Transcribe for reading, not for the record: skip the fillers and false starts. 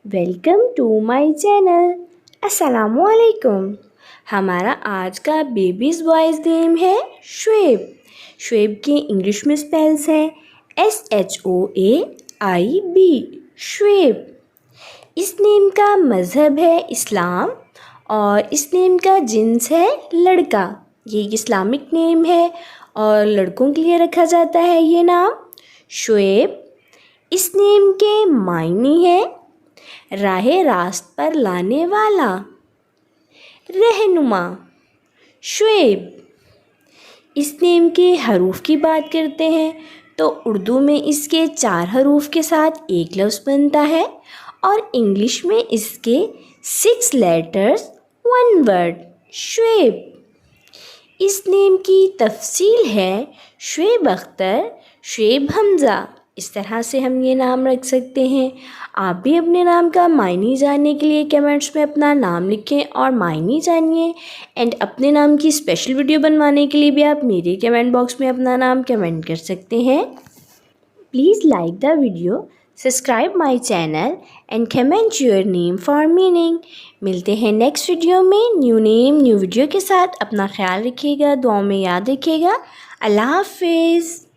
Welcome to my channel. अस्सलामुअलैकुम। हमारा आज का बेबीज़ बॉयज़ नेम है शुएब। शुएब की इंग्लिश में स्पेल्स है SHOAIB, शुएब। इस नेम का मज़हब है इस्लाम और इस नेम का जिन्स है लड़का। ये इस्लामिक नेम है और लड़कों के लिए रखा जाता है ये नाम शुएब। इस नेम के मायने हैं राहे रास्त पर लाने वाला, रहनुमा। शुएब। इस नेम के हरूफ की बात करते हैं तो उर्दू में इसके 4 हरूफ के साथ एक लफ्ज़ बनता है और इंग्लिश में इसके 6 लेटर्स 1 वर्ड, शुएब। इस नेम की तफसील है शुएब अख्तर, शुएब हमज़ा। इस तरह से हम ये नाम रख सकते हैं। आप भी अपने नाम का मायने जानने के लिए कमेंट्स में अपना नाम लिखें और मायने जानिए। एंड अपने नाम की स्पेशल वीडियो बनवाने के लिए भी आप मेरे कमेंट बॉक्स में अपना नाम कमेंट कर सकते हैं। Please like the video, subscribe my channel and comment your name for meaning. मिलते हैं नेक्स्ट वीडियो में न्यू नेम न्यू वीडियो के साथ। अपना ख्याल रखिएगा, दुआओं में याद रखिएगा। अल्लाह हाफिज़।